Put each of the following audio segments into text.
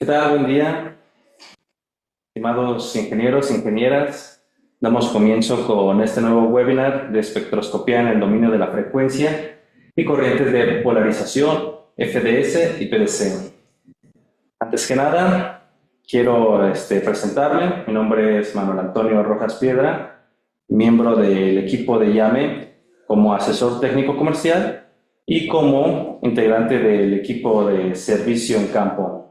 ¿Qué tal? Buen día, estimados ingenieros, ingenieras. Damos comienzo con este nuevo webinar de espectroscopía en el dominio de la frecuencia y corrientes de polarización, FDS y PDC. Antes que nada, quiero presentarme. Mi nombre es Manuel Antonio Rojas Piedra, miembro del equipo de IAME como asesor técnico comercial y como integrante del equipo de servicio en campo.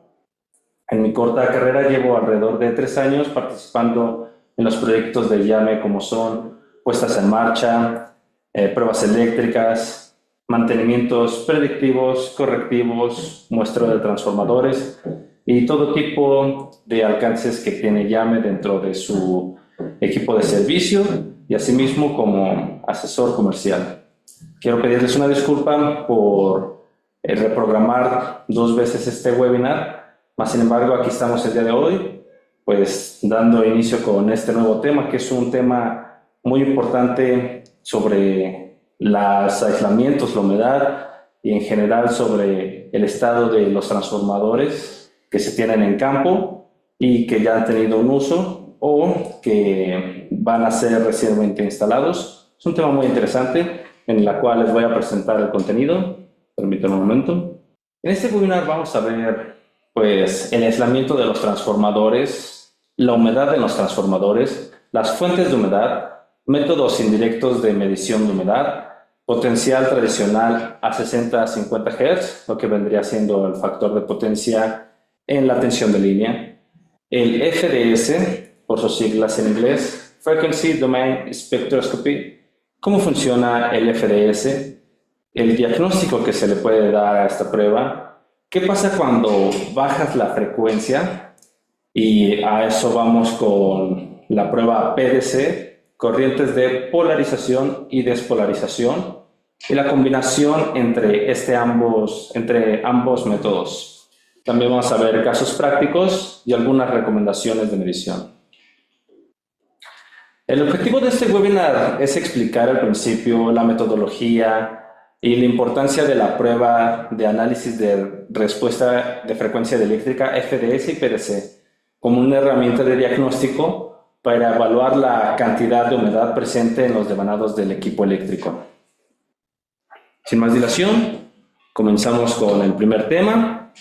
En mi corta carrera llevo alrededor de 3 años participando en los proyectos de IAME como son puestas en marcha, pruebas eléctricas, mantenimientos predictivos, correctivos, muestreo de transformadores y todo tipo de alcances que tiene IAME dentro de su equipo de servicio y asimismo como asesor comercial. Quiero pedirles una disculpa por reprogramar 2 veces este webinar. Sin embargo, aquí estamos el día de hoy, pues dando inicio con este nuevo tema, que es un tema muy importante sobre los aislamientos, la humedad y en general sobre el estado de los transformadores que se tienen en campo y que ya han tenido un uso o que van a ser recientemente instalados. Es un tema muy interesante en el cual les voy a presentar el contenido. Permítanme un momento. En este webinar vamos a ver pues el aislamiento de los transformadores, la humedad en los transformadores, las fuentes de humedad, métodos indirectos de medición de humedad, potencial tradicional a 60 a 50 Hz, lo que vendría siendo el factor de potencia en la tensión de línea, el FDS, por sus siglas en inglés, Frequency Domain Spectroscopy, cómo funciona el FDS, el diagnóstico que se le puede dar a esta prueba. ¿Qué pasa cuando bajas la frecuencia? Y a eso vamos con la prueba PDC, corrientes de polarización y despolarización, y la combinación entre ambos métodos. También vamos a ver casos prácticos y algunas recomendaciones de medición. El objetivo de este webinar es explicar al principio la metodología y la importancia de la prueba de análisis de respuesta de frecuencia eléctrica FDS y PDC como una herramienta de diagnóstico para evaluar la cantidad de humedad presente en los devanados del equipo eléctrico. Sin más dilación, comenzamos con el primer tema,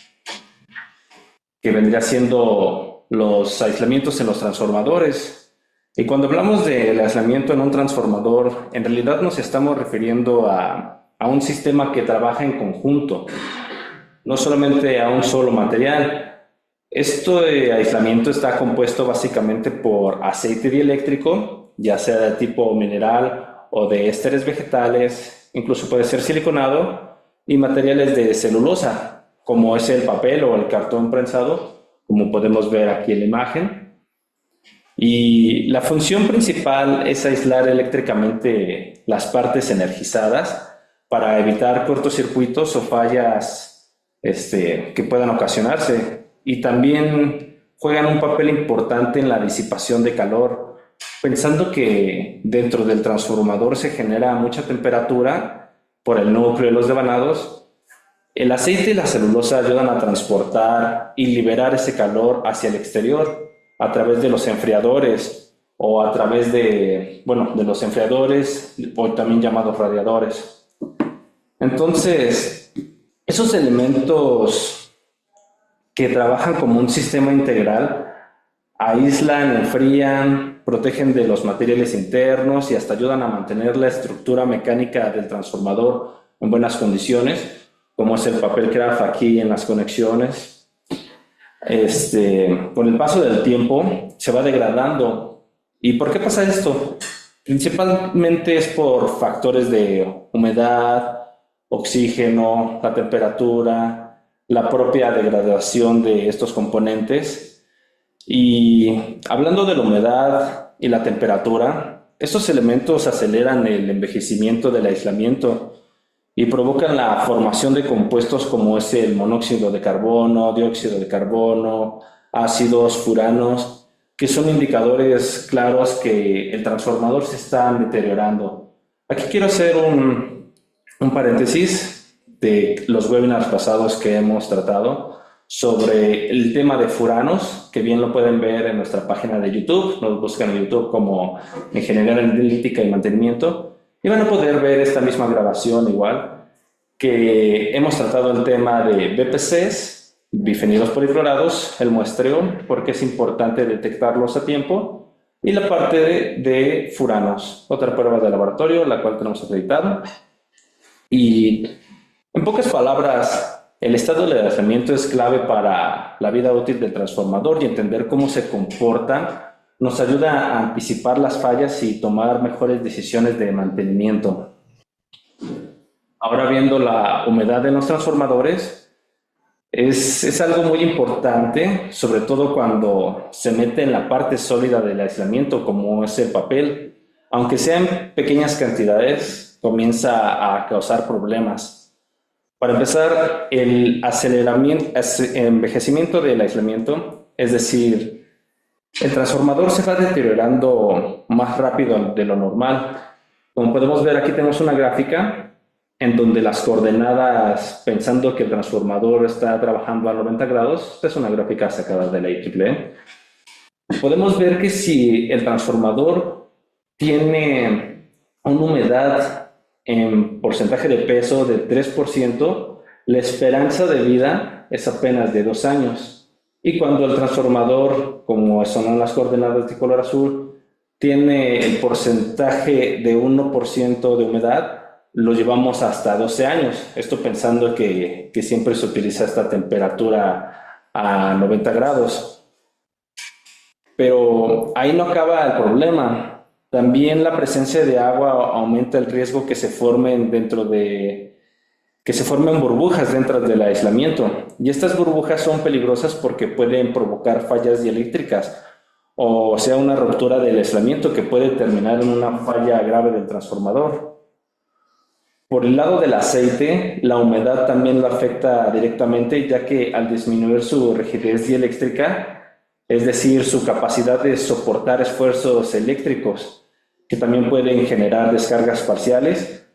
que vendría siendo los aislamientos en los transformadores. Y cuando hablamos del aislamiento en un transformador, en realidad nos estamos refiriendo a un sistema que trabaja en conjunto, no solamente a un solo material. Este aislamiento está compuesto básicamente por aceite dieléctrico, ya sea de tipo mineral o de ésteres vegetales, incluso puede ser siliconado, y materiales de celulosa, como es el papel o el cartón prensado, como podemos ver aquí en la imagen. Y la función principal es aislar eléctricamente las partes energizadas para evitar cortocircuitos o fallas que puedan ocasionarse. Y también juegan un papel importante en la disipación de calor, pensando que dentro del transformador se genera mucha temperatura por el núcleo de los devanados. El aceite y la celulosa ayudan a transportar y liberar ese calor hacia el exterior a través de los enfriadores o a través de los enfriadores o también llamados radiadores. Entonces, esos elementos que trabajan como un sistema integral aíslan, enfrían, protegen de los materiales internos y hasta ayudan a mantener la estructura mecánica del transformador en buenas condiciones, como es el papel craft aquí en las conexiones. Con el paso del tiempo se va degradando. ¿Y por qué pasa esto? Principalmente es por factores de humedad, oxígeno, la temperatura, la propia degradación de estos componentes. Y hablando de la humedad y la temperatura, estos elementos aceleran el envejecimiento del aislamiento y provocan la formación de compuestos como es el monóxido de carbono, dióxido de carbono, ácidos, furanos, que son indicadores claros que el transformador se está deteriorando. Aquí quiero hacer un paréntesis de los webinars pasados que hemos tratado sobre el tema de furanos, que bien lo pueden ver en nuestra página de YouTube. Nos buscan en YouTube como Ingeniería Analítica y Mantenimiento y van a poder ver esta misma grabación igual, que hemos tratado el tema de BPCs, bifenilos policlorados, el muestreo, porque es importante detectarlos a tiempo, y la parte de furanos, otra prueba de laboratorio, la cual tenemos acreditada. Y en pocas palabras, el estado de aislamiento es clave para la vida útil del transformador y entender cómo se comporta nos ayuda a anticipar las fallas y tomar mejores decisiones de mantenimiento. Ahora viendo la humedad de los transformadores, es algo muy importante, sobre todo cuando se mete en la parte sólida del aislamiento, como es el papel. Aunque sean pequeñas cantidades, comienza a causar problemas. Para empezar, el envejecimiento del aislamiento, es decir, el transformador se va deteriorando más rápido de lo normal. Como podemos ver, aquí tenemos una gráfica en donde las coordenadas, pensando que el transformador está trabajando a 90 grados, esta es una gráfica sacada de la IEEE. Podemos ver que si el transformador tiene una humedad en porcentaje de peso de 3%, la esperanza de vida es apenas de 2 años. Y cuando el transformador, como son las coordenadas de color azul, tiene el porcentaje de 1% de humedad, lo llevamos hasta 12 años. Esto pensando que siempre se utiliza esta temperatura a 90 grados. Pero ahí no acaba el problema. También la presencia de agua aumenta el riesgo que se formen burbujas dentro del aislamiento. Y estas burbujas son peligrosas porque pueden provocar fallas dieléctricas, o sea, una ruptura del aislamiento que puede terminar en una falla grave del transformador. Por el lado del aceite, la humedad también lo afecta directamente, ya que al disminuir su rigidez dieléctrica, es decir, su capacidad de soportar esfuerzos eléctricos, que también pueden generar descargas parciales.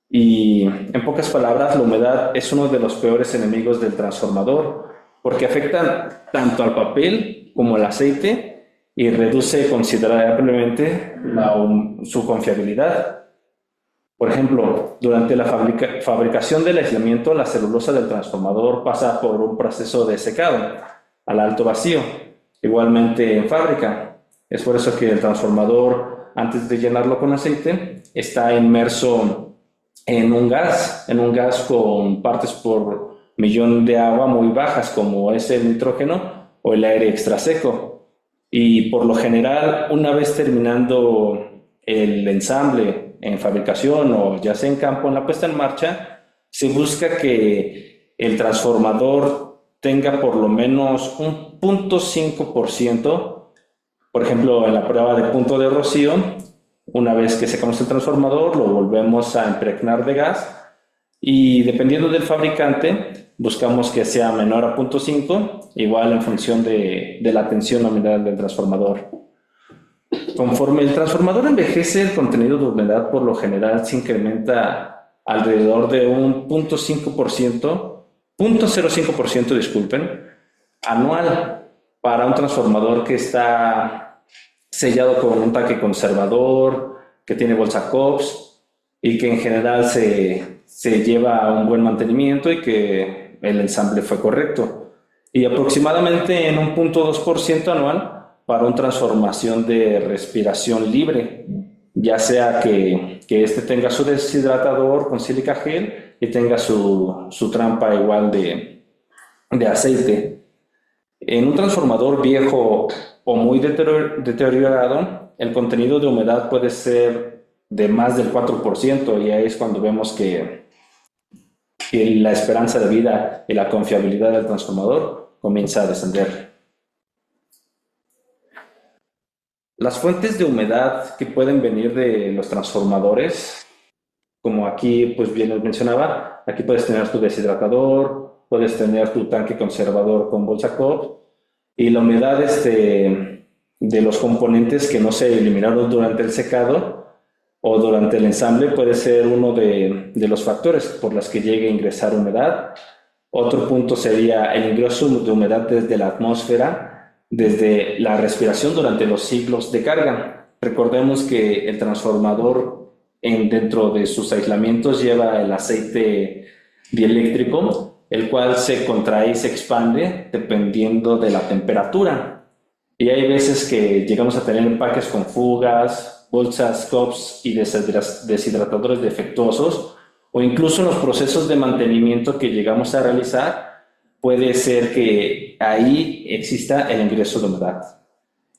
Y en pocas palabras, la humedad es uno de los peores enemigos del transformador, porque afecta tanto al papel como al aceite y reduce considerablemente su confiabilidad. Por ejemplo, durante la fabricación del aislamiento, la celulosa del transformador pasa por un proceso de secado al alto vacío, igualmente en fábrica. Es por eso que el transformador, antes de llenarlo con aceite, está inmerso en un gas con partes por millón de agua muy bajas, como es el nitrógeno o el aire extraseco. Y por lo general, una vez terminando el ensamble en fabricación o ya sea en campo, en la puesta en marcha, se busca que el transformador tenga por lo menos un 0.5%. Por ejemplo, en la prueba de punto de rocío, una vez que secamos el transformador, lo volvemos a impregnar de gas y dependiendo del fabricante, buscamos que sea menor a 0.5, igual en función de la tensión nominal del transformador. Conforme el transformador envejece, el contenido de humedad por lo general se incrementa alrededor de un 0.05%, disculpen, anual para un transformador que está sellado con un tanque conservador, que tiene bolsa COPS y que en general se lleva a un buen mantenimiento y que el ensamble fue correcto. Y aproximadamente en un 0.2% anual para una transformación de respiración libre, ya sea que este tenga su deshidratador con sílica gel y tenga su trampa igual de aceite. En un transformador viejo o muy deteriorado, el contenido de humedad puede ser de más del 4%, y ahí es cuando vemos que la esperanza de vida y la confiabilidad del transformador comienza a descender. Las fuentes de humedad que pueden venir de los transformadores, como aquí pues bien les mencionaba, aquí puedes tener tu deshidratador, puedes tener tu tanque conservador con bolsa COP, y la humedad de los componentes que no se eliminaron durante el secado o durante el ensamble puede ser uno de los factores por los que llegue a ingresar humedad. Otro punto sería el ingreso de humedad desde la atmósfera, desde la respiración durante los ciclos de carga. Recordemos que el transformador dentro de sus aislamientos lleva el aceite dieléctrico, el cual se contrae y se expande dependiendo de la temperatura. Y hay veces que llegamos a tener empaques con fugas, bolsas, cups y deshidratadores defectuosos, o incluso en los procesos de mantenimiento que llegamos a realizar, puede ser que ahí exista el ingreso de humedad.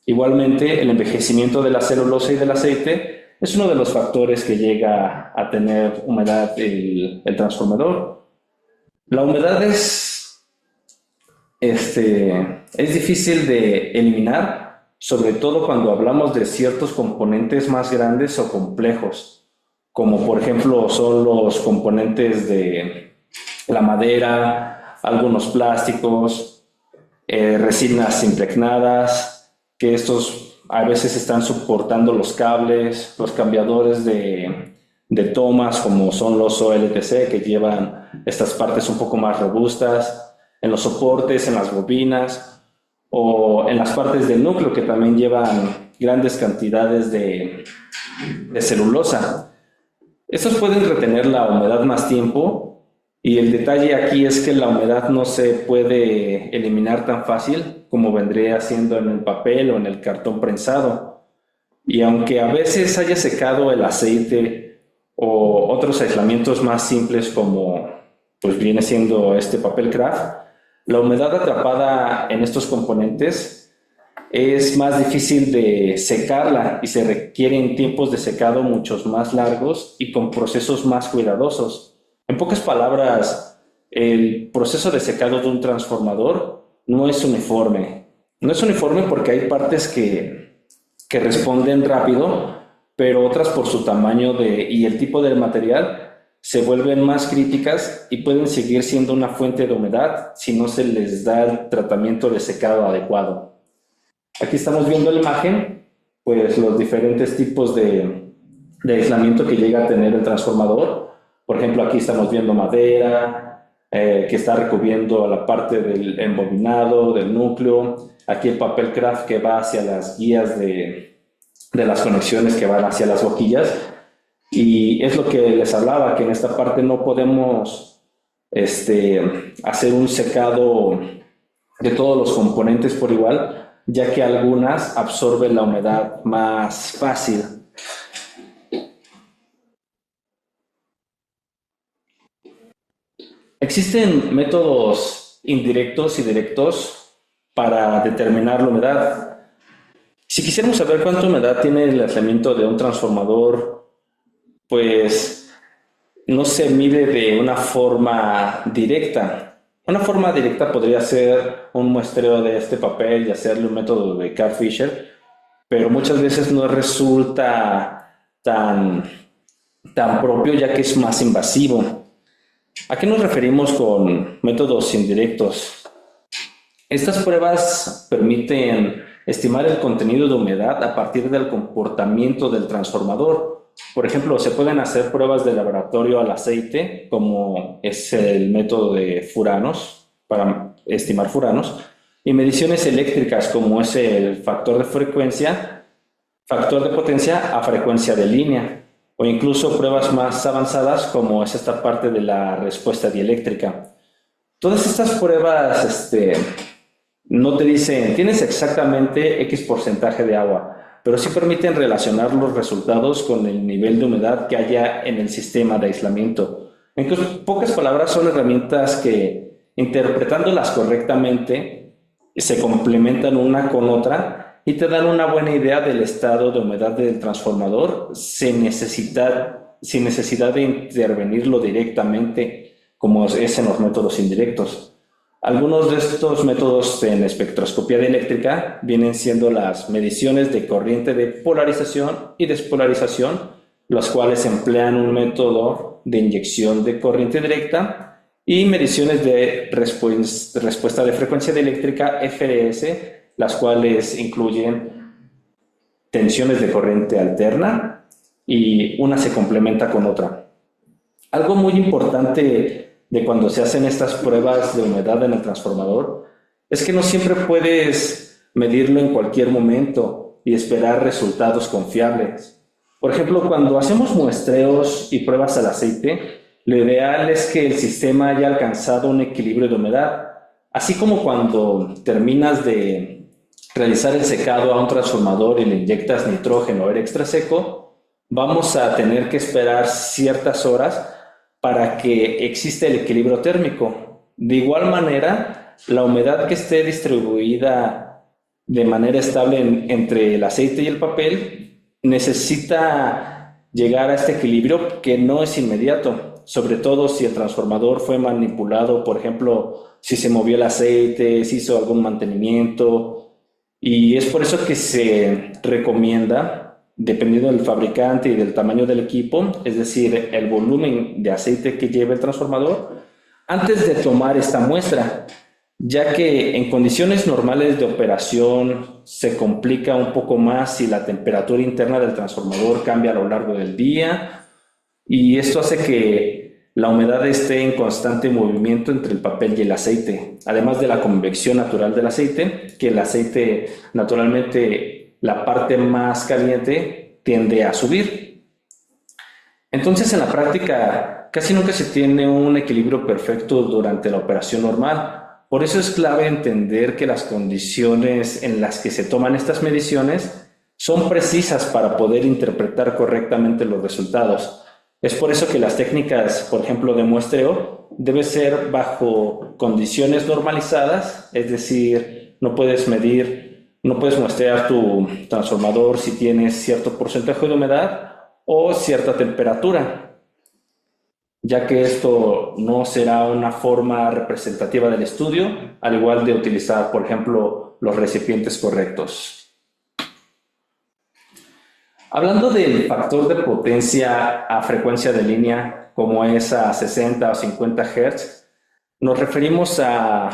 Igualmente, el envejecimiento de la celulosa y del aceite es uno de los factores que llega a tener humedad el transformador. La humedad es difícil de eliminar, sobre todo cuando hablamos de ciertos componentes más grandes o complejos, como por ejemplo son los componentes de la madera, algunos plásticos, resinas impregnadas, que estos a veces están soportando los cables, los cambiadores de tomas, como son los OLTC, que llevan estas partes un poco más robustas, en los soportes, en las bobinas, o en las partes del núcleo, que también llevan grandes cantidades de celulosa. Estos pueden retener la humedad más tiempo, y el detalle aquí es que la humedad no se puede eliminar tan fácil como vendría haciendo en el papel o en el cartón prensado. Y aunque a veces haya secado el aceite o otros aislamientos más simples como pues viene siendo este papel craft, la humedad atrapada en estos componentes es más difícil de secarla y se requieren tiempos de secado muchos más largos y con procesos más cuidadosos. En pocas palabras, el proceso de secado de un transformador no es uniforme. No es uniforme porque hay partes que responden rápido, pero otras por su tamaño y el tipo del material se vuelven más críticas y pueden seguir siendo una fuente de humedad si no se les da el tratamiento de secado adecuado. Aquí estamos viendo la imagen, pues los diferentes tipos de aislamiento que llega a tener el transformador. Por ejemplo, aquí estamos viendo madera, que está recubriendo la parte del embobinado, del núcleo. Aquí el papel craft que va hacia las guías de las conexiones que van hacia las boquillas. Y es lo que les hablaba, que en esta parte no podemos hacer un secado de todos los componentes por igual, ya que algunas absorben la humedad más fácil. Existen métodos indirectos y directos para determinar la humedad. Si quisiéramos saber cuánta humedad tiene el aislamiento de un transformador, pues no se mide de una forma directa. Una forma directa podría ser un muestreo de este papel y hacerle un método de Carl Fisher, pero muchas veces no resulta tan propio, ya que es más invasivo. ¿A qué nos referimos con métodos indirectos? Estas pruebas permiten estimar el contenido de humedad a partir del comportamiento del transformador. Por ejemplo, se pueden hacer pruebas de laboratorio al aceite, como es el método de furanos, para estimar furanos, y mediciones eléctricas, como es el factor de frecuencia, factor de potencia a frecuencia de línea, o incluso pruebas más avanzadas, como es esta parte de la respuesta dieléctrica. Todas estas pruebas no te dicen, tienes exactamente X porcentaje de agua, pero sí permiten relacionar los resultados con el nivel de humedad que haya en el sistema de aislamiento. En pocas palabras, son herramientas que, interpretándolas correctamente, se complementan una con otra y te dan una buena idea del estado de humedad del transformador sin necesidad de intervenirlo directamente, como es en los métodos indirectos. Algunos de estos métodos en espectroscopía dieléctrica vienen siendo las mediciones de corriente de polarización y despolarización, las cuales emplean un método de inyección de corriente directa, y mediciones de respuesta de frecuencia dieléctrica FRS, las cuales incluyen tensiones de corriente alterna y una se complementa con otra. Algo muy importante de cuando se hacen estas pruebas de humedad en el transformador es que no siempre puedes medirlo en cualquier momento y esperar resultados confiables. Por ejemplo, cuando hacemos muestreos y pruebas al aceite, lo ideal es que el sistema haya alcanzado un equilibrio de humedad, así como cuando terminas de realizar el secado a un transformador y le inyectas nitrógeno o aire extra seco, vamos a tener que esperar ciertas horas para que exista el equilibrio térmico. De igual manera, la humedad que esté distribuida de manera estable entre el aceite y el papel necesita llegar a este equilibrio que no es inmediato, sobre todo si el transformador fue manipulado, por ejemplo, si se movió el aceite, si hizo algún mantenimiento, y es por eso que se recomienda, dependiendo del fabricante y del tamaño del equipo, es decir, el volumen de aceite que lleve el transformador, antes de tomar esta muestra, ya que en condiciones normales de operación se complica un poco más si la temperatura interna del transformador cambia a lo largo del día, y esto hace que la humedad esté en constante movimiento entre el papel y el aceite, además de la convección natural del aceite, que el aceite naturalmente, la parte más caliente tiende a subir. Entonces, en la práctica, casi nunca se tiene un equilibrio perfecto durante la operación normal. Por eso es clave entender que las condiciones en las que se toman estas mediciones son precisas para poder interpretar correctamente los resultados. Es por eso que las técnicas, por ejemplo, de muestreo, deben ser bajo condiciones normalizadas, es decir, no puedes muestrear tu transformador si tienes cierto porcentaje de humedad o cierta temperatura, ya que esto no será una forma representativa del estudio, al igual de utilizar, por ejemplo, los recipientes correctos. Hablando del factor de potencia a frecuencia de línea, como es a 60 o 50 Hz, nos referimos a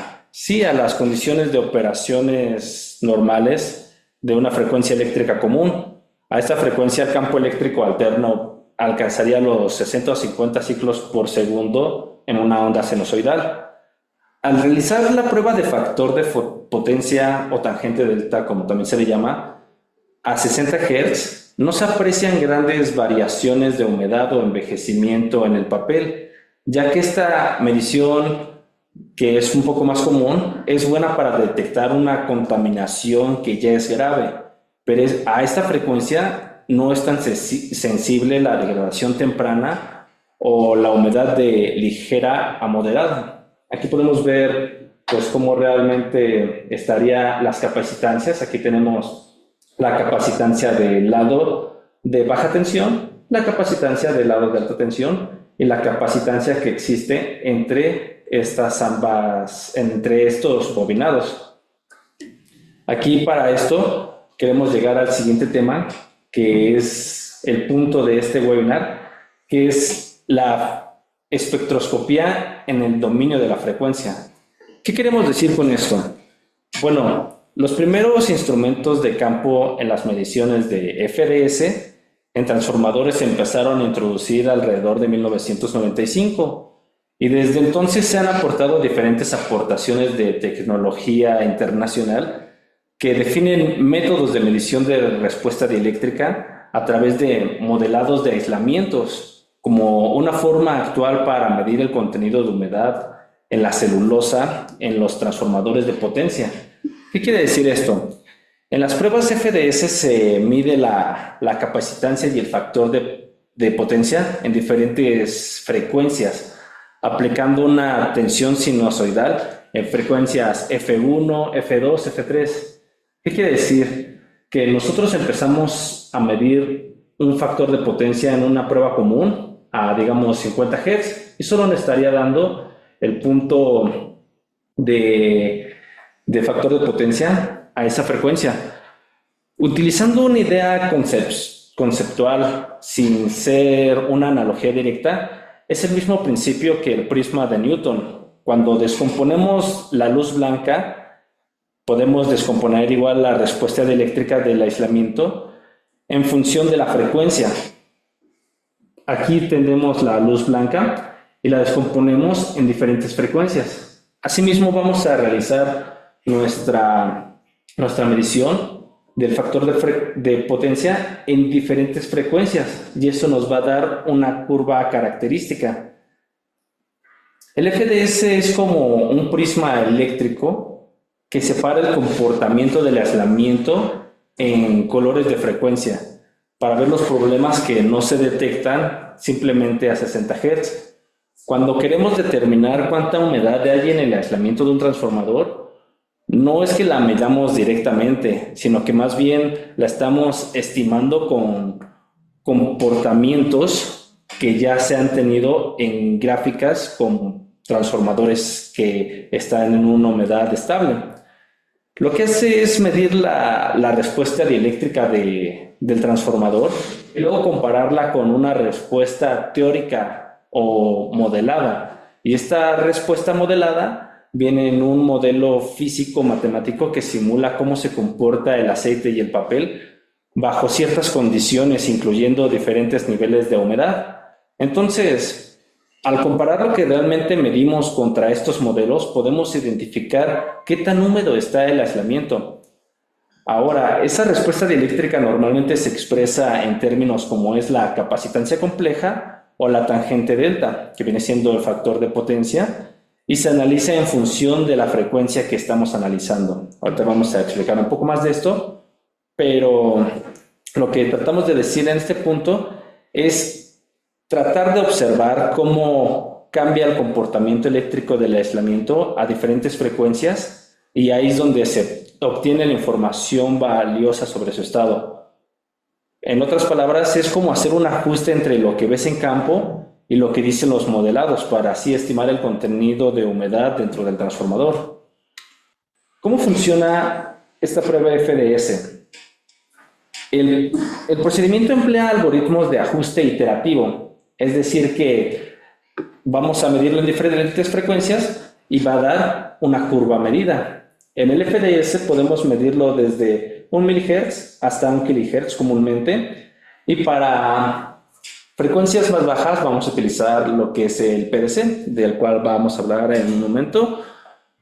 las condiciones de operaciones normales de una frecuencia eléctrica común. A esta frecuencia el campo eléctrico alterno alcanzaría los 60 o 50 ciclos por segundo en una onda sinusoidal. Al realizar la prueba de factor de potencia o tangente delta, como también se le llama, a 60 Hz, no se aprecian grandes variaciones de humedad o envejecimiento en el papel, ya que esta medición, que es un poco más común, es buena para detectar una contaminación que ya es grave, pero a esta frecuencia no es tan sensible la degradación temprana o la humedad de ligera a moderada. Aquí podemos ver pues cómo realmente estarían las capacitancias. Aquí tenemos la capacitancia del lado de baja tensión, la capacitancia del lado de alta tensión y la capacitancia que existe entre estos bobinados. Aquí para esto queremos llegar al siguiente tema, que es el punto de este webinar, que es la espectroscopía en el dominio de la frecuencia. ¿Qué queremos decir con esto? Bueno, los primeros instrumentos de campo en las mediciones de FDS en transformadores se empezaron a introducir alrededor de 1995 y desde entonces se han aportado diferentes aportaciones de tecnología internacional que definen métodos de medición de respuesta dieléctrica a través de modelados de aislamientos como una forma actual para medir el contenido de humedad en la celulosa en los transformadores de potencia. ¿Qué quiere decir esto? En las pruebas FDS se mide la capacitancia y el factor de potencia en diferentes frecuencias, aplicando una tensión sinusoidal en frecuencias F1, F2, F3. ¿Qué quiere decir? Que nosotros empezamos a medir un factor de potencia en una prueba común a, digamos, 50 Hz y solo nos estaría dando el punto de factor de potencia a esa frecuencia. Utilizando una idea conceptual sin ser una analogía directa, es el mismo principio que el prisma de Newton. Cuando descomponemos la luz blanca, podemos descomponer igual la respuesta dieléctrica del aislamiento en función de la frecuencia. Aquí tenemos la luz blanca y la descomponemos en diferentes frecuencias. Asimismo, vamos a realizar nuestra medición del factor de potencia en diferentes frecuencias y eso nos va a dar una curva característica. El FDS es como un prisma eléctrico que separa el comportamiento del aislamiento en colores de frecuencia para ver los problemas que no se detectan simplemente a 60 Hz. Cuando queremos determinar cuánta humedad hay en el aislamiento de un transformador, no es que la medamos directamente, sino que más bien la estamos estimando con comportamientos que ya se han tenido en gráficas con transformadores que están en una humedad estable. Lo que hace es medir la respuesta dieléctrica del transformador y luego compararla con una respuesta teórica o modelada. Y esta respuesta modelada viene en un modelo físico-matemático que simula cómo se comporta el aceite y el papel bajo ciertas condiciones, incluyendo diferentes niveles de humedad. Entonces, al comparar lo que realmente medimos contra estos modelos, podemos identificar qué tan húmedo está el aislamiento. Ahora, esa respuesta dieléctrica normalmente se expresa en términos como es la capacitancia compleja o la tangente delta, que viene siendo el factor de potencia, y se analiza en función de la frecuencia que estamos analizando. Ahorita vamos a explicar un poco más de esto, pero lo que tratamos de decir en este punto es tratar de observar cómo cambia el comportamiento eléctrico del aislamiento a diferentes frecuencias y ahí es donde se obtiene la información valiosa sobre su estado. En otras palabras, es como hacer un ajuste entre lo que ves en campo y lo que dicen los modelados para así estimar el contenido de humedad dentro del transformador. ¿Cómo funciona esta prueba FDS? El procedimiento emplea algoritmos de ajuste iterativo. Es decir, que vamos a medirlo en diferentes frecuencias y va a dar una curva medida. En el FDS podemos medirlo desde 1 MHz hasta 1 kHz comúnmente. Y para frecuencias más bajas vamos a utilizar lo que es el PDC, del cual vamos a hablar en un momento.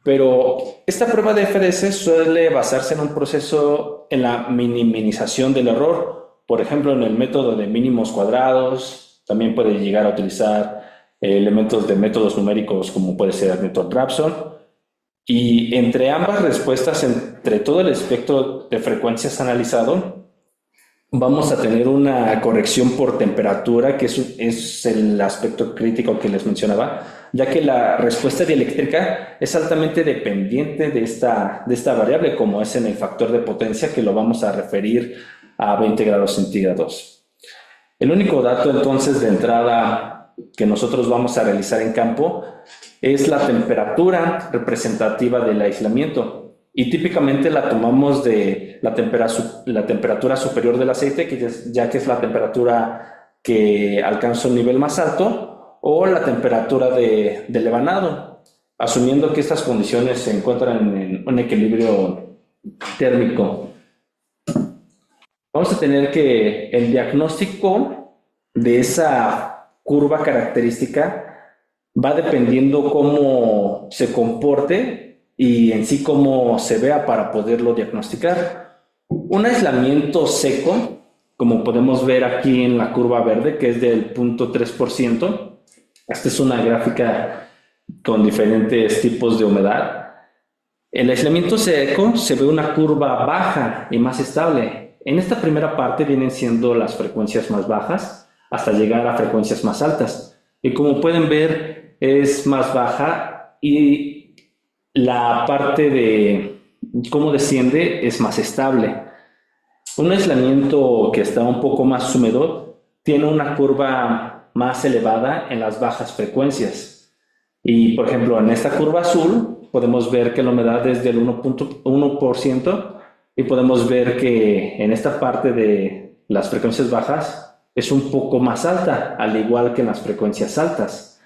Pero esta prueba de FDS suele basarse en un proceso en la minimización del error. Por ejemplo, en el método de mínimos cuadrados. También puede llegar a utilizar elementos de métodos numéricos como puede ser el método Raphson. Y entre ambas respuestas, entre todo el espectro de frecuencias analizado, vamos a tener una corrección por temperatura, que es el aspecto crítico que les mencionaba, ya que la respuesta dieléctrica es altamente dependiente de esta variable, como es en el factor de potencia, que lo vamos a referir a 20 grados centígrados. El único dato entonces de entrada que nosotros vamos a realizar en campo es la temperatura representativa del aislamiento y típicamente la tomamos de la temperatura superior del aceite, ya que es la temperatura que alcanza un nivel más alto, o la temperatura del evanado, asumiendo que estas condiciones se encuentran en un equilibrio térmico. Vamos a tener que el diagnóstico de esa curva característica va dependiendo cómo se comporte y en sí cómo se vea para poderlo diagnosticar. Un aislamiento seco, como podemos ver aquí en la curva verde, que es del 0.3%, esta es una gráfica con diferentes tipos de humedad. El aislamiento seco se ve una curva baja y más estable. En esta primera parte vienen siendo las frecuencias más bajas hasta llegar a frecuencias más altas. Y como pueden ver, es más baja y la parte de cómo desciende es más estable. Un aislamiento que está un poco más húmedo tiene una curva más elevada en las bajas frecuencias. Y por ejemplo, en esta curva azul podemos ver que la humedad es del 1.1%. Y podemos ver que en esta parte de las frecuencias bajas es un poco más alta, al igual que en las frecuencias altas.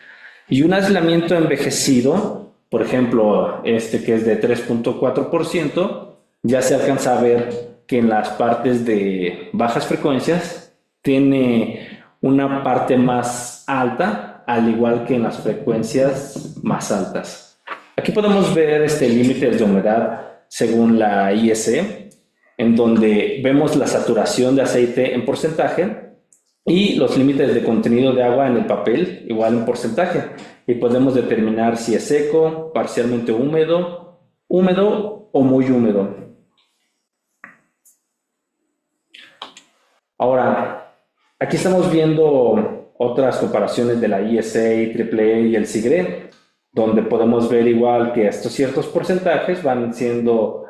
Y un aislamiento envejecido, por ejemplo, este que es de 3.4%, ya se alcanza a ver que en las partes de bajas frecuencias tiene una parte más alta al igual que en las frecuencias más altas. Aquí podemos ver límites de humedad según la IEC, en donde vemos la saturación de aceite en porcentaje y los límites de contenido de agua en el papel, igual en porcentaje. Y podemos determinar si es seco, parcialmente húmedo, húmedo o muy húmedo. Ahora, aquí estamos viendo otras comparaciones de la ISA, AAA y el SIGRE, donde podemos ver igual que estos ciertos porcentajes van siendo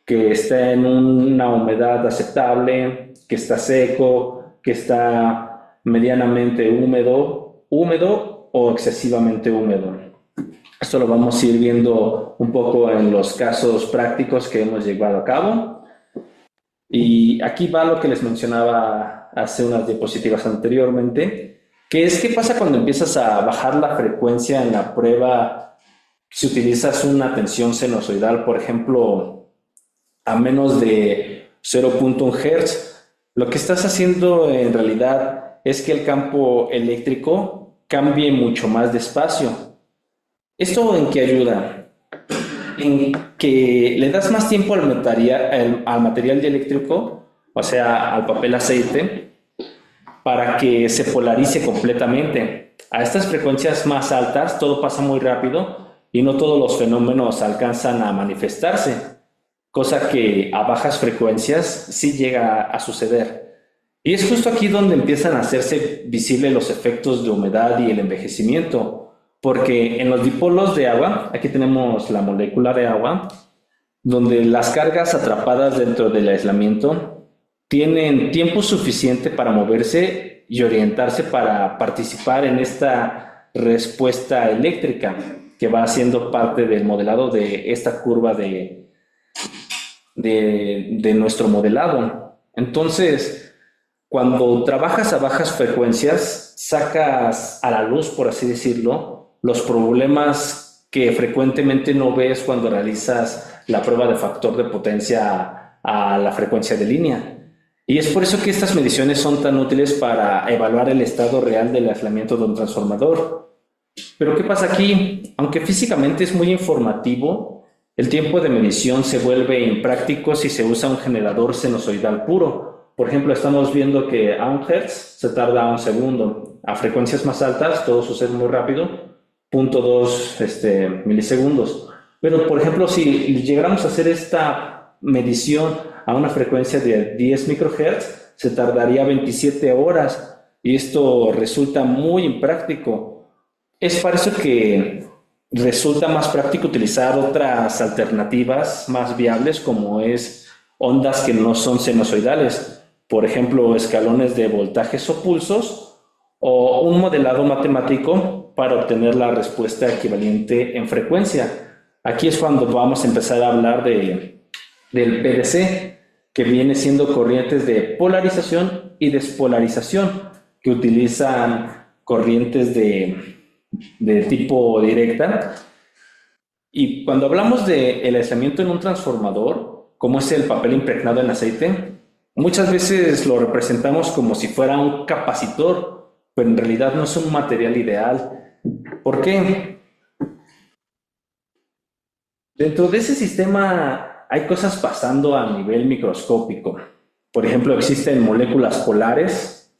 que está en una humedad aceptable, que está seco, que está medianamente húmedo o excesivamente húmedo. Esto lo vamos a ir viendo un poco en los casos prácticos que hemos llevado a cabo. Y aquí va lo que les mencionaba hace unas diapositivas anteriormente, que es qué pasa cuando empiezas a bajar la frecuencia en la prueba si utilizas una tensión sinusoidal, por ejemplo, a menos de 0.1 Hz. Lo que estás haciendo en realidad es que el campo eléctrico cambie mucho más despacio. ¿Esto en qué ayuda? En que le das más tiempo al material eléctrico, o sea, al papel aceite, para que se polarice completamente. A estas frecuencias más altas todo pasa muy rápido y no todos los fenómenos alcanzan a manifestarse, cosa que a bajas frecuencias sí llega a suceder. Y es justo aquí donde empiezan a hacerse visibles los efectos de humedad y el envejecimiento, porque en los dipolos de agua, aquí tenemos la molécula de agua, donde las cargas atrapadas dentro del aislamiento tienen tiempo suficiente para moverse y orientarse para participar en esta respuesta eléctrica que va haciendo parte del modelado de esta curva de nuestro modelado. Entonces, cuando trabajas a bajas frecuencias, sacas a la luz, por así decirlo, los problemas que frecuentemente no ves cuando realizas la prueba de factor de potencia a la frecuencia de línea. Y es por eso que estas mediciones son tan útiles para evaluar el estado real del aislamiento de un transformador. Pero ¿qué pasa aquí? Aunque físicamente es muy informativo, el tiempo de medición se vuelve impráctico si se usa un generador sinusoidal puro. Por ejemplo, estamos viendo que a 1 Hz se tarda 1 segundo. A frecuencias más altas todo sucede muy rápido, 0.2 milisegundos. Pero, por ejemplo, si llegáramos a hacer esta medición a una frecuencia de 10 microhertz, se tardaría 27 horas y esto resulta muy impráctico. Es por eso que resulta más práctico utilizar otras alternativas más viables, como es ondas que no son sinusoidales, por ejemplo, escalones de voltajes o pulsos, o un modelado matemático para obtener la respuesta equivalente en frecuencia. Aquí es cuando vamos a empezar a hablar del PDC, que viene siendo corrientes de polarización y despolarización, que utilizan corrientes de tipo directa. Y cuando hablamos del aislamiento en un transformador, como es el papel impregnado en aceite, muchas veces lo representamos como si fuera un capacitor, pero en realidad no es un material ideal. ¿Por qué? Dentro de ese sistema hay cosas pasando a nivel microscópico. Por ejemplo, existen moléculas polares,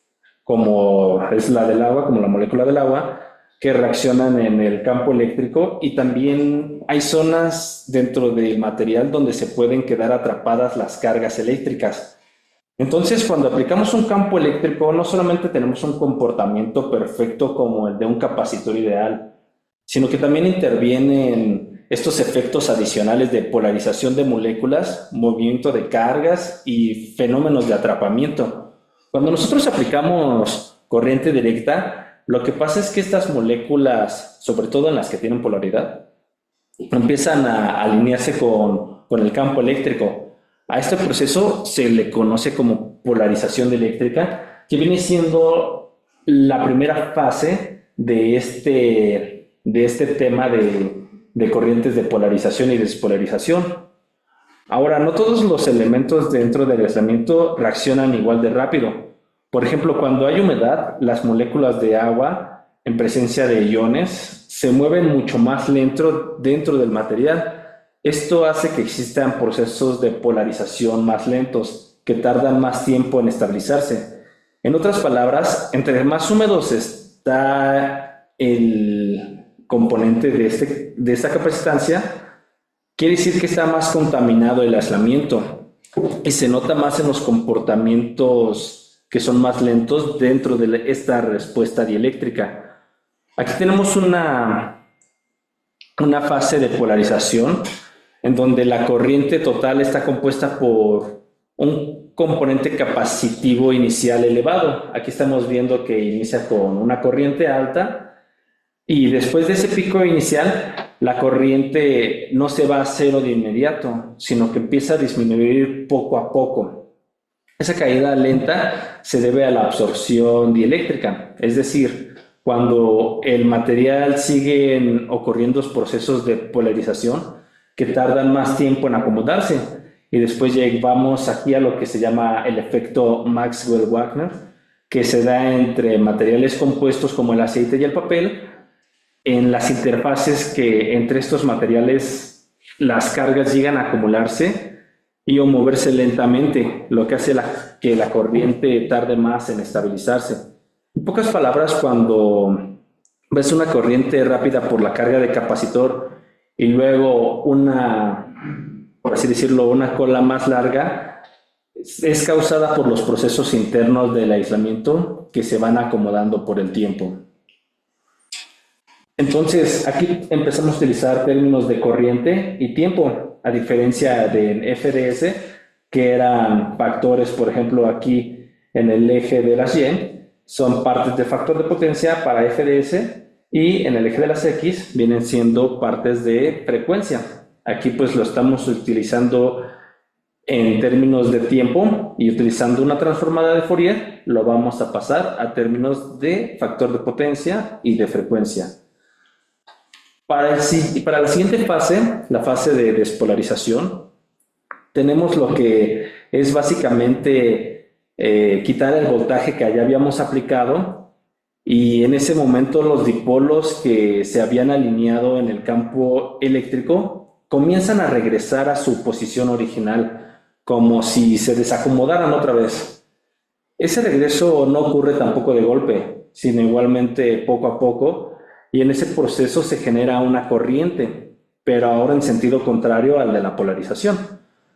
como es la del agua, como la molécula del agua, que reaccionan en el campo eléctrico, y también hay zonas dentro del material donde se pueden quedar atrapadas las cargas eléctricas. Entonces, cuando aplicamos un campo eléctrico, no solamente tenemos un comportamiento perfecto como el de un capacitor ideal, sino que también intervienen estos efectos adicionales de polarización de moléculas, movimiento de cargas y fenómenos de atrapamiento. Cuando nosotros aplicamos corriente directa, lo que pasa es que estas moléculas, sobre todo en las que tienen polaridad, empiezan a alinearse con el campo eléctrico. A este proceso se le conoce como polarización eléctrica, que viene siendo la primera fase de este tema de corrientes de polarización y despolarización. Ahora, no todos los elementos dentro del aislamiento reaccionan igual de rápido. Por ejemplo, cuando hay humedad, las moléculas de agua en presencia de iones, se mueven mucho más lento dentro del material. Esto hace que existan procesos de polarización más lentos, que tardan más tiempo en estabilizarse. En otras palabras, entre más húmedos está el componente de esta capacitancia, quiere decir que está más contaminado el aislamiento y se nota más en los comportamientos que son más lentos dentro de esta respuesta dieléctrica. Aquí tenemos una fase de polarización en donde la corriente total está compuesta por un componente capacitivo inicial elevado. Aquí estamos viendo que inicia con una corriente alta y después de ese pico inicial, la corriente no se va a cero de inmediato, sino que empieza a disminuir poco a poco. Esa caída lenta se debe a la absorción dieléctrica, es decir, cuando el material sigue ocurriendo procesos de polarización que tardan más tiempo en acomodarse. Y después llegamos aquí a lo que se llama el efecto Maxwell-Wagner, que se da entre materiales compuestos como el aceite y el papel, en las interfaces que entre estos materiales las cargas llegan a acumularse y o moverse lentamente, lo que hace que la corriente tarde más en estabilizarse. En pocas palabras, cuando ves una corriente rápida por la carga de capacitor y luego por así decirlo, una cola más larga, es causada por los procesos internos del aislamiento que se van acomodando por el tiempo. Entonces, aquí empezamos a utilizar términos de corriente y tiempo, a diferencia de FDS, que eran factores, por ejemplo, aquí en el eje de las Y, son partes de factor de potencia para FDS, y en el eje de las X vienen siendo partes de frecuencia. Aquí pues lo estamos utilizando en términos de tiempo y utilizando una transformada de Fourier lo vamos a pasar a términos de factor de potencia y de frecuencia. Para la siguiente fase, la fase de despolarización, tenemos lo que es básicamente quitar el voltaje que ya habíamos aplicado y en ese momento los dipolos que se habían alineado en el campo eléctrico comienzan a regresar a su posición original, como si se desacomodaran otra vez. Ese regreso no ocurre tampoco de golpe, sino igualmente poco a poco, y en ese proceso se genera una corriente, pero ahora en sentido contrario al de la polarización.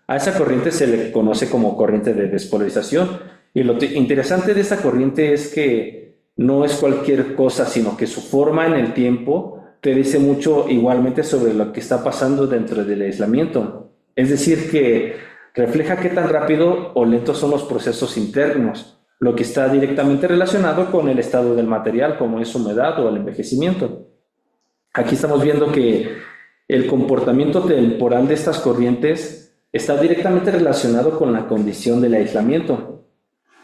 A esa corriente se le conoce como corriente de despolarización, y lo interesante de esta corriente es que no es cualquier cosa, sino que su forma en el tiempo te dice mucho igualmente sobre lo que está pasando dentro del aislamiento. Es decir, que refleja qué tan rápido o lento son los procesos internos, lo que está directamente relacionado con el estado del material, como es humedad o el envejecimiento. Aquí estamos viendo que el comportamiento temporal de estas corrientes está directamente relacionado con la condición del aislamiento.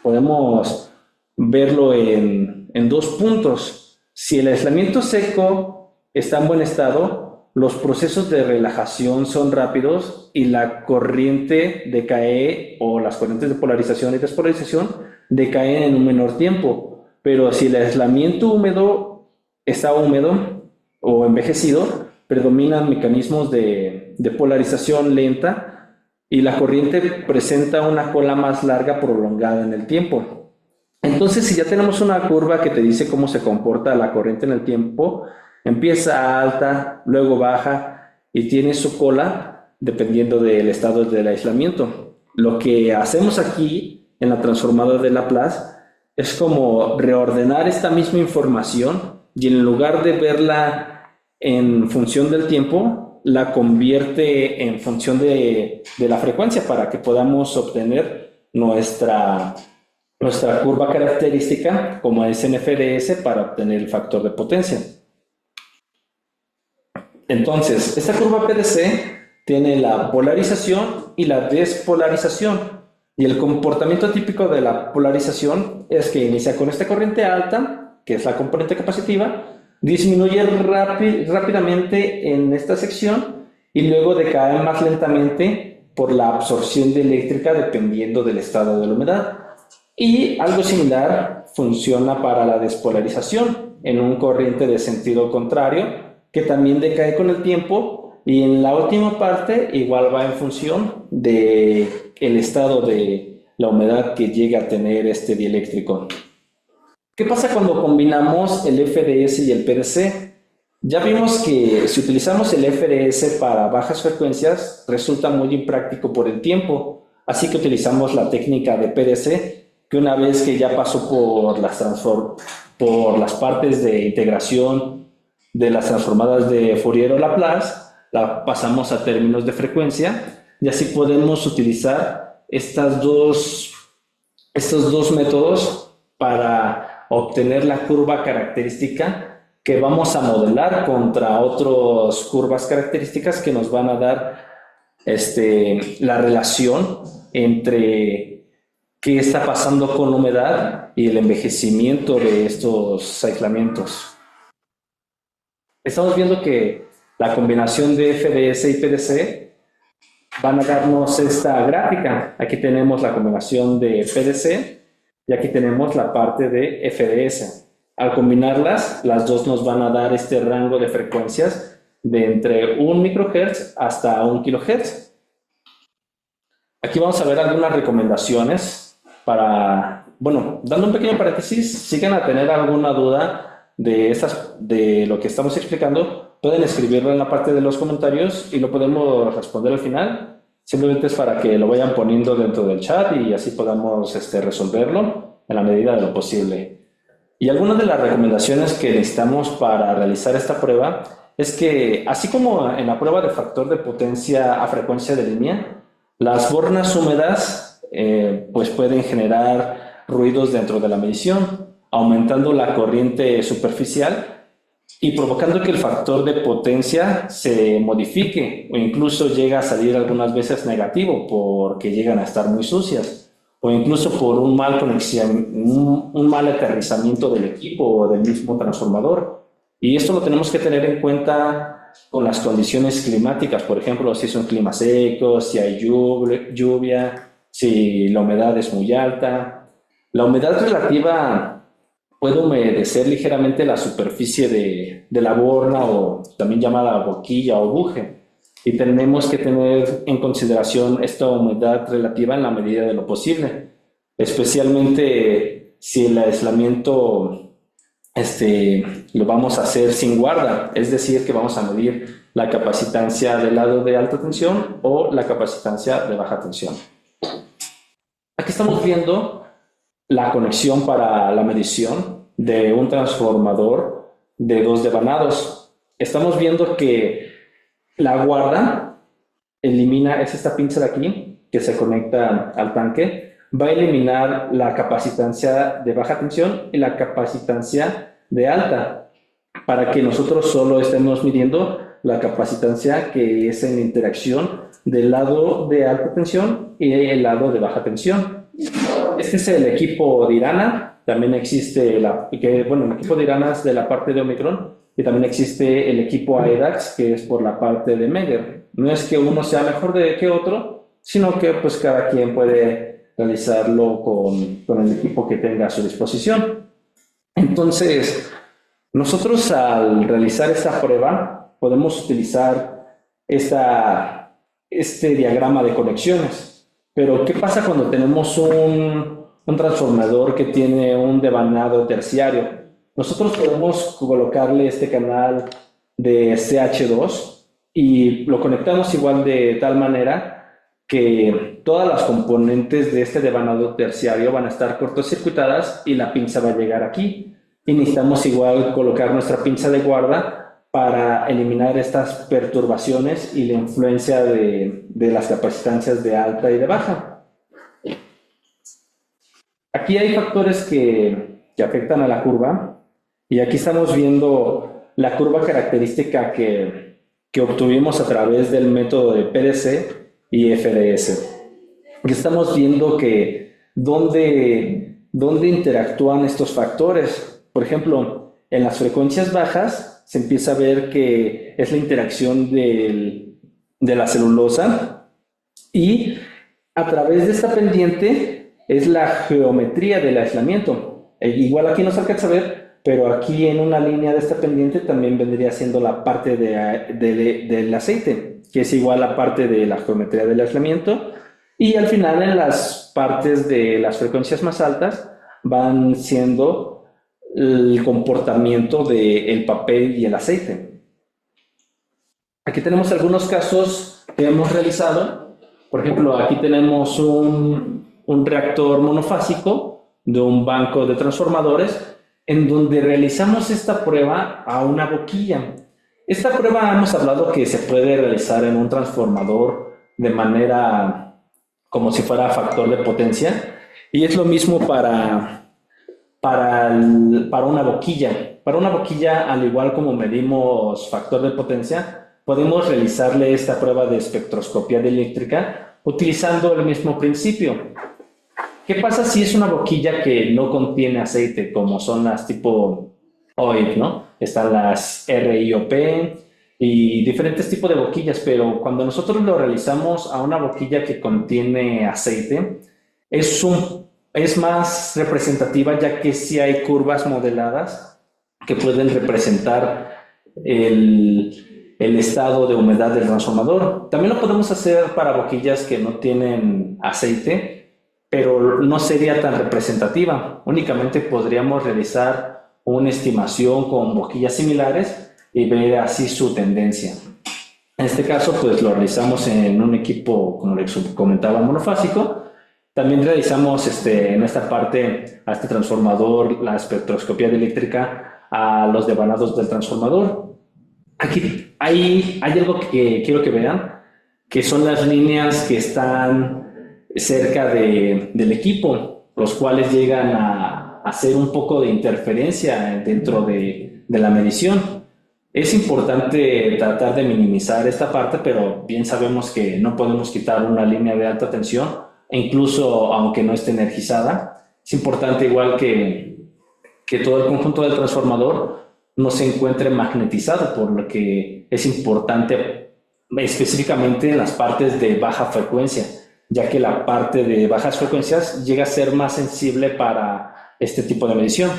Podemos verlo en dos puntos. Si el aislamiento seco está en buen estado, los procesos de relajación son rápidos y la corriente decae, o las corrientes de polarización y despolarización decaen en un menor tiempo. Pero si el aislamiento está húmedo o envejecido, predominan mecanismos de polarización lenta y la corriente presenta una cola más larga prolongada en el tiempo. Entonces, si ya tenemos una curva que te dice cómo se comporta la corriente en el tiempo, empieza alta, luego baja y tiene su cola dependiendo del estado del aislamiento. Lo que hacemos aquí en la transformada de Laplace es como reordenar esta misma información y en lugar de verla en función del tiempo, la convierte en función de la frecuencia para que podamos obtener nuestra curva característica como es en FDS para obtener el factor de potencia. Entonces, esta curva PDC tiene la polarización y la despolarización. Y el comportamiento típico de la polarización es que inicia con esta corriente alta, que es la componente capacitiva, disminuye rápidamente en esta sección y luego decae más lentamente por la absorción de eléctrica dependiendo del estado de la humedad. Y algo similar funciona para la despolarización. en un corriente de sentido contrario, que también decae con el tiempo, y en la última parte igual va en función de el estado de la humedad que llega a tener este dieléctrico. ¿Qué pasa cuando combinamos el FDS y el PDC? Ya vimos que si utilizamos el FDS para bajas frecuencias resulta muy impráctico por el tiempo, así que utilizamos la técnica de PDC, que una vez que ya pasó por las partes de integración de las transformadas de Fourier o Laplace, la pasamos a términos de frecuencia, y así podemos utilizar estos dos métodos para obtener la curva característica que vamos a modelar contra otras curvas características que nos van a dar la relación entre qué está pasando con la humedad y el envejecimiento de estos aislamientos. Estamos viendo que la combinación de FDS y PDC van a darnos esta gráfica. Aquí tenemos la combinación de PDC y aquí tenemos la parte de FDS. Al combinarlas, las dos nos van a dar este rango de frecuencias de entre 1 microhertz hasta 1 kilohertz. Aquí vamos a ver algunas recomendaciones para, bueno, dando un pequeño paréntesis, si llegan a tener alguna duda de lo que estamos explicando, pueden escribirlo en la parte de los comentarios y lo podemos responder al final. Simplemente es para que lo vayan poniendo dentro del chat y así podamos resolverlo en la medida de lo posible. Y algunas de las recomendaciones que necesitamos para realizar esta prueba es que, así como en la prueba de factor de potencia a frecuencia de línea, las bornas húmedas pues pueden generar ruidos dentro de la medición, aumentando la corriente superficial y provocando que el factor de potencia se modifique o incluso llega a salir algunas veces negativo porque llegan a estar muy sucias o incluso por un mal aterrizamiento del equipo o del mismo transformador. Y esto lo tenemos que tener en cuenta con las condiciones climáticas, por ejemplo, si es un clima seco, si hay lluvia, si la humedad es muy alta. La humedad relativa puede humedecer ligeramente la superficie de la borna o también llamada boquilla o buje. Y tenemos que tener en consideración esta humedad relativa en la medida de lo posible, especialmente si el aislamiento lo vamos a hacer sin guarda, es decir, que vamos a medir la capacitancia del lado de alta tensión o la capacitancia de baja tensión. Aquí estamos viendo la conexión para la medición de un transformador de 2 devanados. Estamos viendo que la guarda es esta pinza de aquí que se conecta al tanque, va a eliminar la capacitancia de baja tensión y la capacitancia de alta, para que nosotros solo estemos midiendo la capacitancia que es en interacción del lado de alta tensión y el lado de baja tensión. Este es el equipo de Irana, también existe el equipo de Irana es de la parte de Omicron y también existe el equipo AEDAX que es por la parte de Megger. No es que uno sea mejor que otro, sino que pues cada quien puede realizarlo con el equipo que tenga a su disposición. Entonces, nosotros al realizar esta prueba podemos utilizar este diagrama de conexiones. Pero, ¿qué pasa cuando tenemos un transformador que tiene un devanado terciario? Nosotros podemos colocarle este canal de CH2 y lo conectamos igual de tal manera que todas las componentes de este devanado terciario van a estar cortocircuitadas y la pinza va a llegar aquí. Y necesitamos igual colocar nuestra pinza de guarda para eliminar estas perturbaciones y la influencia de las capacitancias de alta y de baja. Aquí hay factores que afectan a la curva y aquí estamos viendo la curva característica que obtuvimos a través del método de PDC y FDS. Aquí estamos viendo que dónde interactúan estos factores. Por ejemplo, en las frecuencias bajas se empieza a ver que es la interacción de la celulosa y a través de esta pendiente es la geometría del aislamiento. Igual aquí no se alcanza a ver, pero aquí en una línea de esta pendiente también vendría siendo la parte del aceite, que es igual a la parte de la geometría del aislamiento, y al final en las partes de las frecuencias más altas van siendo el comportamiento del papel y el aceite. Aquí tenemos algunos casos que hemos realizado. Por ejemplo, aquí tenemos un reactor monofásico de un banco de transformadores en donde realizamos esta prueba a una boquilla. Esta prueba hemos hablado que se puede realizar en un transformador de manera como si fuera factor de potencia, y es lo mismo para una boquilla. Para una boquilla, al igual como medimos factor de potencia, podemos realizarle esta prueba de espectroscopía eléctrica utilizando el mismo principio. ¿Qué pasa si es una boquilla que no contiene aceite, como son las tipo OIP, ¿no? Están las RIOP y diferentes tipos de boquillas, pero cuando nosotros lo realizamos a una boquilla que contiene aceite, es más representativa, ya que sí hay curvas modeladas que pueden representar el estado de humedad del transformador. También lo podemos hacer para boquillas que no tienen aceite, pero no sería tan representativa. Únicamente podríamos realizar una estimación con boquillas similares y ver así su tendencia. En este caso, pues lo realizamos en un equipo, como les comentaba, monofásico. También realizamos en esta parte a este transformador la espectroscopía eléctrica a los devanados del transformador. Aquí hay algo que quiero que vean, que son las líneas que están cerca del equipo, los cuales llegan a hacer un poco de interferencia dentro de la medición. Es importante tratar de minimizar esta parte, pero bien sabemos que no podemos quitar una línea de alta tensión, e incluso aunque no esté energizada. Es importante igual que todo el conjunto del transformador no se encuentre magnetizado, por lo que es importante específicamente en las partes de baja frecuencia, ya que la parte de bajas frecuencias llega a ser más sensible para este tipo de medición.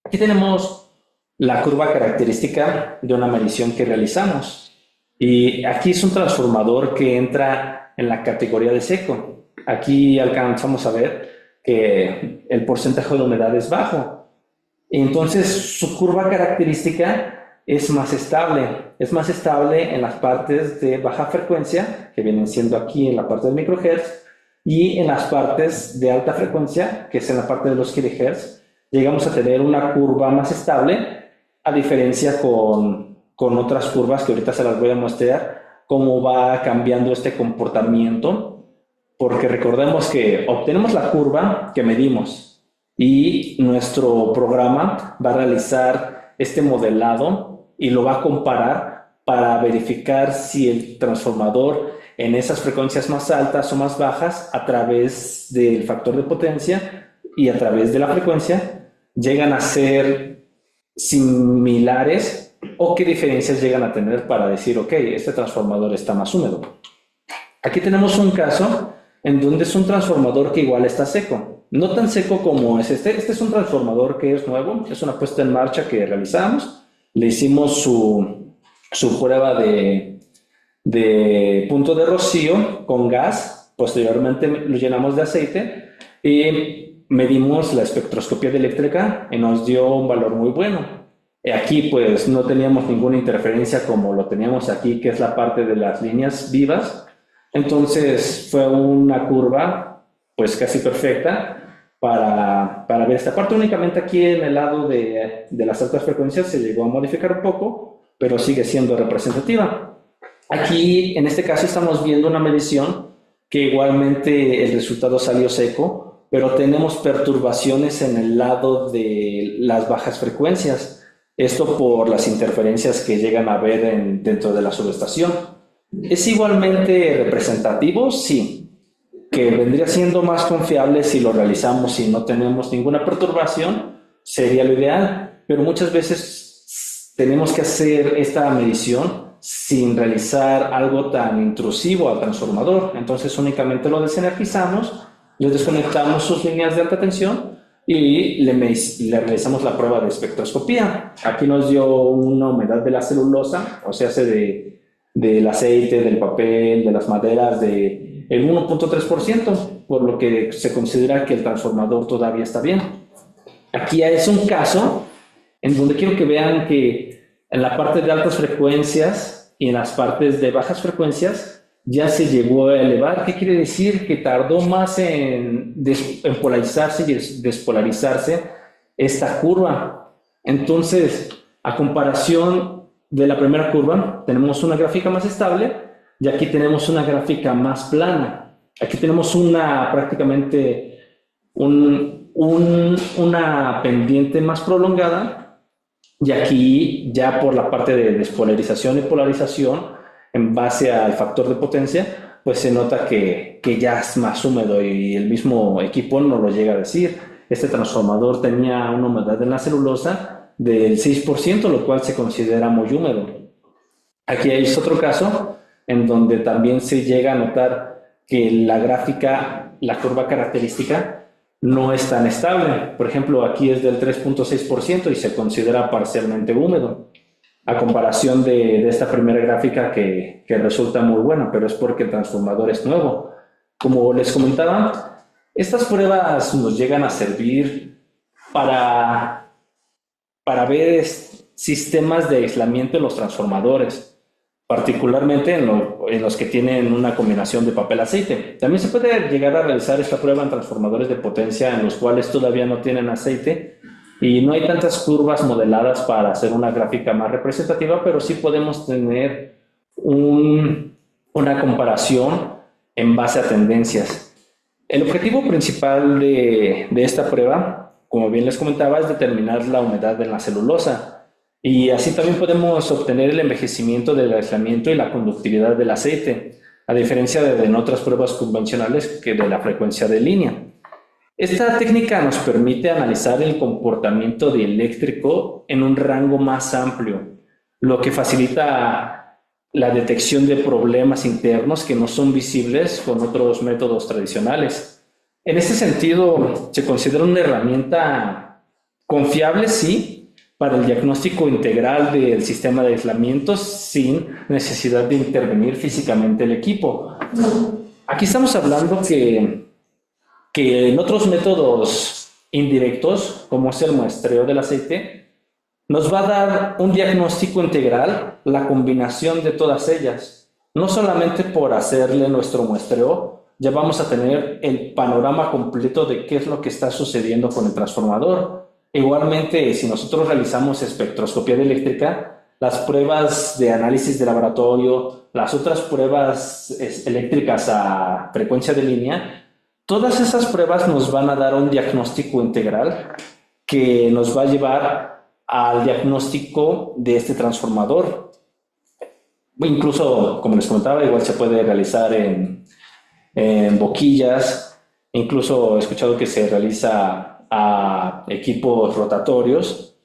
Aquí tenemos la curva característica de una medición que realizamos, y aquí es un transformador que entra en la categoría de seco. Aquí alcanzamos a ver que el porcentaje de humedad es bajo, entonces su curva característica es más estable en las partes de baja frecuencia, que vienen siendo aquí en la parte del microhertz, y en las partes de alta frecuencia, que es en la parte de los kilohertz, llegamos a tener una curva más estable, a diferencia con otras curvas que ahorita se las voy a mostrar, cómo va cambiando este comportamiento, porque recordemos que obtenemos la curva que medimos, y nuestro programa va a realizar este modelado y lo va a comparar para verificar si el transformador en esas frecuencias más altas o más bajas, a través del factor de potencia y a través de la frecuencia, llegan a ser similares o qué diferencias llegan a tener para decir, ok, este transformador está más húmedo. Aquí tenemos un caso en donde es un transformador que igual está seco. No tan seco como es este. Este es un transformador que es nuevo, es una puesta en marcha que realizamos. Le hicimos su prueba de punto de rocío con gas. Posteriormente lo llenamos de aceite y medimos la espectroscopía eléctrica y nos dio un valor muy bueno. Aquí pues no teníamos ninguna interferencia como lo teníamos aquí, que es la parte de las líneas vivas. Entonces fue una curva pues casi perfecta para ver esta parte. Únicamente aquí en el lado de las altas frecuencias se llegó a modificar un poco, pero sigue siendo representativa. Aquí en este caso estamos viendo una medición que igualmente el resultado salió seco, pero tenemos perturbaciones en el lado de las bajas frecuencias. Esto por las interferencias que llegan a haber dentro de la subestación. ¿Es igualmente representativo? Sí. Que vendría siendo más confiable si lo realizamos y no tenemos ninguna perturbación, sería lo ideal, pero muchas veces tenemos que hacer esta medición sin realizar algo tan intrusivo al transformador. Entonces únicamente lo desenergizamos, le desconectamos sus líneas de alta tensión le realizamos la prueba de espectroscopía. Aquí nos dio una humedad de la celulosa, o sea, del aceite, del papel, de las maderas, de el 1.3%, por lo que se considera que el transformador todavía está bien. Aquí es un caso en donde quiero que vean que en la parte de altas frecuencias y en las partes de bajas frecuencias ya se llegó a elevar. ¿Qué quiere decir? Que tardó más en polarizarse y despolarizarse esta curva. Entonces, a comparación de la primera curva, tenemos una gráfica más estable y aquí tenemos una gráfica más plana. Aquí tenemos prácticamente una pendiente más prolongada, y aquí ya por la parte de despolarización y polarización en base al factor de potencia, pues se nota que ya es más húmedo, y el mismo equipo nos lo llega a decir. Este transformador tenía una humedad en la celulosa del 6%, lo cual se considera muy húmedo. Aquí hay otro caso en donde también se llega a notar que la gráfica, la curva característica, no es tan estable. Por ejemplo, aquí es del 3.6% y se considera parcialmente húmedo, a comparación de esta primera gráfica que resulta muy buena, pero es porque el transformador es nuevo. Como les comentaba, estas pruebas nos llegan a servir para ver sistemas de aislamiento en los transformadores, particularmente en los que tienen una combinación de papel-aceite. También se puede llegar a realizar esta prueba en transformadores de potencia en los cuales todavía no tienen aceite y no hay tantas curvas modeladas para hacer una gráfica más representativa, pero sí podemos tener una comparación en base a tendencias. El objetivo principal de esta prueba, como bien les comentaba, es determinar la humedad en la celulosa. Y así también podemos obtener el envejecimiento del aislamiento y la conductividad del aceite, a diferencia de otras pruebas convencionales que de la frecuencia de línea. Esta técnica nos permite analizar el comportamiento dieléctrico en un rango más amplio, lo que facilita la detección de problemas internos que no son visibles con otros métodos tradicionales. En este sentido, se considera una herramienta confiable, sí, para el diagnóstico integral del sistema de aislamiento sin necesidad de intervenir físicamente el equipo. Aquí estamos hablando que en otros métodos indirectos, como es el muestreo del aceite, nos va a dar un diagnóstico integral, la combinación de todas ellas. No solamente por hacerle nuestro muestreo, ya vamos a tener el panorama completo de qué es lo que está sucediendo con el transformador. Igualmente, si nosotros realizamos espectroscopía eléctrica, las pruebas de análisis de laboratorio, las otras pruebas eléctricas a frecuencia de línea, todas esas pruebas nos van a dar un diagnóstico integral que nos va a llevar al diagnóstico de este transformador. Incluso, como les comentaba, igual se puede realizar en boquillas. Incluso he escuchado que se realiza a equipos rotatorios,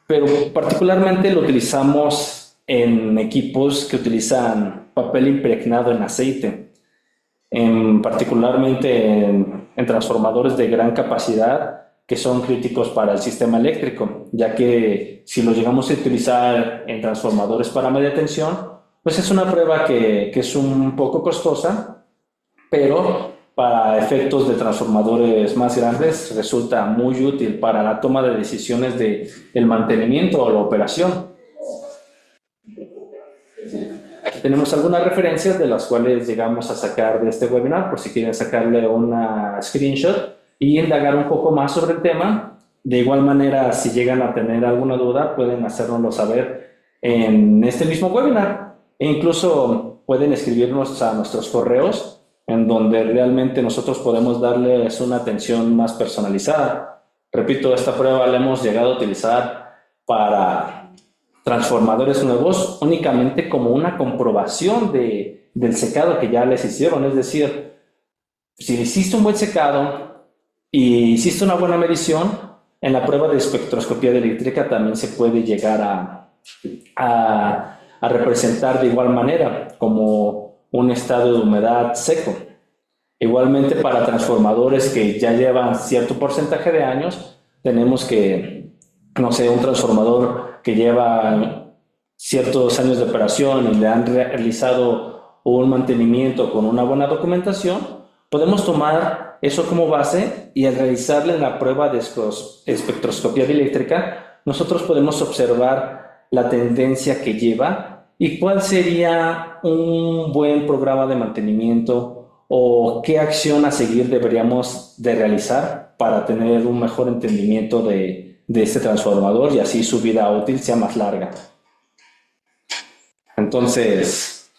pero particularmente lo utilizamos en equipos que utilizan papel impregnado en aceite, particularmente en transformadores de gran capacidad que son críticos para el sistema eléctrico, ya que si lo llegamos a utilizar en transformadores para media tensión, pues es una prueba que es un poco costosa, pero para efectos de transformadores más grandes resulta muy útil para la toma de decisiones del mantenimiento o la operación. Aquí tenemos algunas referencias de las cuales llegamos a sacar de este webinar, por si quieren sacarle una screenshot y indagar un poco más sobre el tema. De igual manera, si llegan a tener alguna duda, pueden hacérnoslo saber en este mismo webinar, e incluso pueden escribirnos a nuestros correos, en donde realmente nosotros podemos darles una atención más personalizada. Repito, esta prueba la hemos llegado a utilizar para transformadores nuevos únicamente como una comprobación del secado que ya les hicieron. Es decir, si hiciste un buen secado y hiciste una buena medición, en la prueba de espectroscopía eléctrica también se puede llegar a representar de igual manera como un estado de humedad seco. Igualmente para transformadores que ya llevan cierto porcentaje de años, tenemos que, no sé, un transformador que lleva ciertos años de operación y le han realizado un mantenimiento con una buena documentación, podemos tomar eso como base y al realizarle la prueba de espectroscopía dieléctrica, nosotros podemos observar la tendencia que lleva y cuál sería un buen programa de mantenimiento o qué acción a seguir deberíamos de realizar para tener un mejor entendimiento de este transformador y así su vida útil sea más larga. Entonces,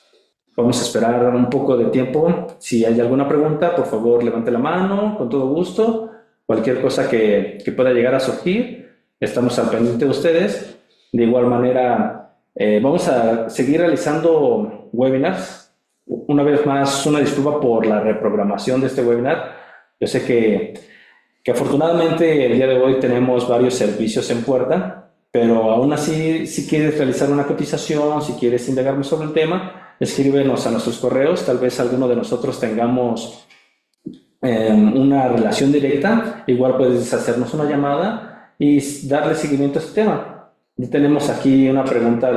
vamos a esperar un poco de tiempo. Si hay alguna pregunta, por favor, levante la mano, con todo gusto. Cualquier cosa que pueda llegar a surgir, estamos al pendiente de ustedes. De igual manera, vamos a seguir realizando webinars. Una vez más, una disculpa por la reprogramación de este webinar. Yo sé que afortunadamente el día de hoy tenemos varios servicios en puerta, pero aún así, si quieres realizar una cotización, si quieres indagar más sobre el tema, escríbenos a nuestros correos. Tal vez alguno de nosotros tengamos una relación directa. Igual puedes hacernos una llamada y darle seguimiento a este tema. Y tenemos aquí una pregunta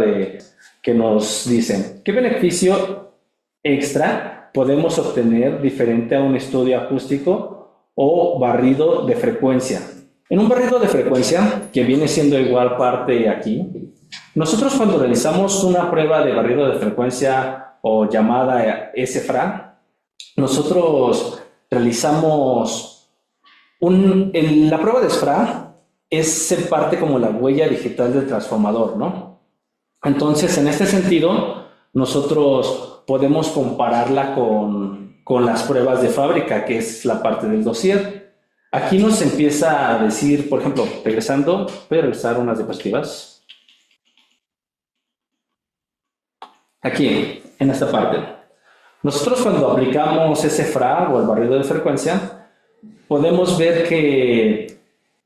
que nos dice: ¿qué beneficio extra podemos obtener diferente a un estudio acústico o barrido de frecuencia? En un barrido de frecuencia, que viene siendo igual parte aquí, nosotros cuando realizamos una prueba de barrido de frecuencia o llamada SFRA, nosotros realizamos la prueba de SFRA es en parte como la huella digital del transformador, ¿no? Entonces, en este sentido, nosotros podemos compararla con las pruebas de fábrica, que es la parte del dossier. Aquí nos empieza a decir, por ejemplo, regresando, voy a revisar unas diapositivas. Aquí, en esta parte. Nosotros cuando aplicamos ese FRA o el barrido de frecuencia, podemos ver que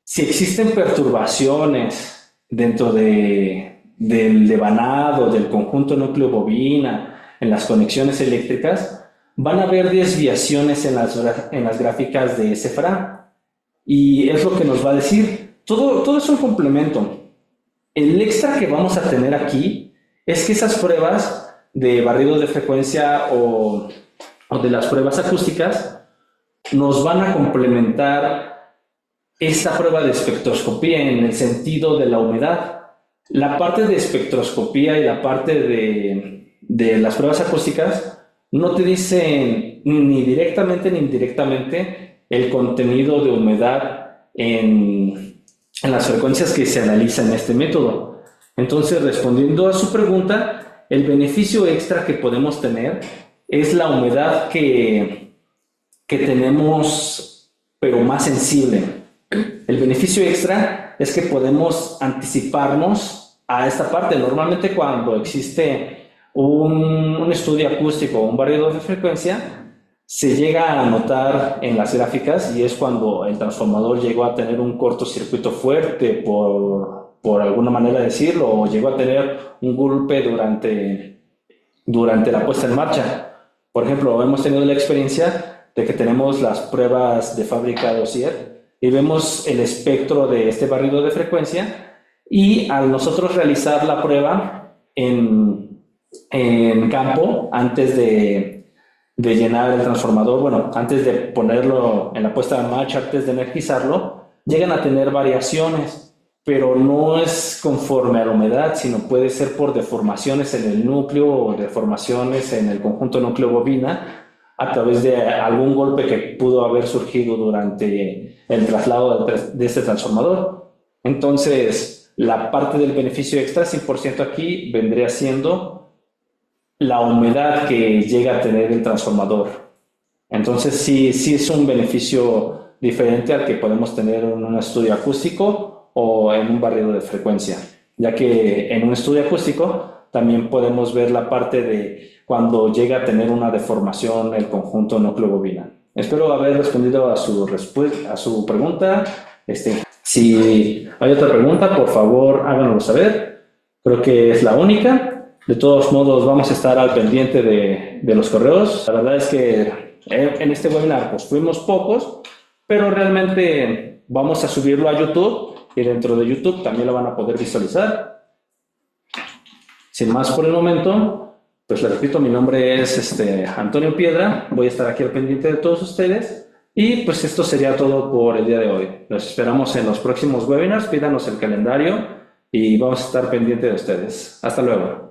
si existen perturbaciones dentro del devanado, del conjunto núcleo-bobina, en las conexiones eléctricas, van a haber desviaciones en las gráficas de ese FRA. Y es lo que nos va a decir. Todo es un complemento. El extra que vamos a tener aquí es que esas pruebas de barrido de frecuencia o de las pruebas acústicas nos van a complementar esta prueba de espectroscopía en el sentido de la humedad. La parte de espectroscopía y la parte de las pruebas acústicas no te dicen ni directamente ni indirectamente el contenido de humedad en las frecuencias que se analizan en este método. Entonces, respondiendo a su pregunta, el beneficio extra que podemos tener es la humedad que tenemos, pero más sensible. El beneficio extra es que podemos anticiparnos a esta parte. Normalmente cuando existe un estudio acústico o un barrido de frecuencia, se llega a notar en las gráficas y es cuando el transformador llegó a tener un cortocircuito fuerte, por alguna manera de decirlo, o llegó a tener un golpe durante la puesta en marcha. Por ejemplo, hemos tenido la experiencia de que tenemos las pruebas de fábrica dossier y vemos el espectro de este barrido de frecuencia, y al nosotros realizar la prueba en campo antes de llenar el transformador, bueno, antes de ponerlo en la puesta en marcha, antes de energizarlo, llegan a tener variaciones, pero no es conforme a la humedad, sino puede ser por deformaciones en el núcleo o deformaciones en el conjunto núcleo-bobina a través de algún golpe que pudo haber surgido durante el traslado de este transformador. Entonces, la parte del beneficio extra 100% aquí vendría siendo la humedad que llega a tener el transformador. Entonces sí es un beneficio diferente al que podemos tener en un estudio acústico o en un barrido de frecuencia, ya que en un estudio acústico también podemos ver la parte de cuando llega a tener una deformación el conjunto núcleo-bobina. Espero haber respondido a su pregunta. Si hay otra pregunta, por favor háganoslo saber. Creo que es la única. De todos modos, vamos a estar al pendiente de los correos. La verdad es que En este webinar pues fuimos pocos, pero realmente vamos a subirlo a YouTube y dentro de YouTube también lo van a poder visualizar. Sin más por el momento, pues le repito, mi nombre es Antonio Piedra, voy a estar aquí al pendiente de todos ustedes y pues esto sería todo por el día de hoy. Los esperamos en los próximos webinars, pídanos el calendario y vamos a estar pendientes de ustedes. Hasta luego.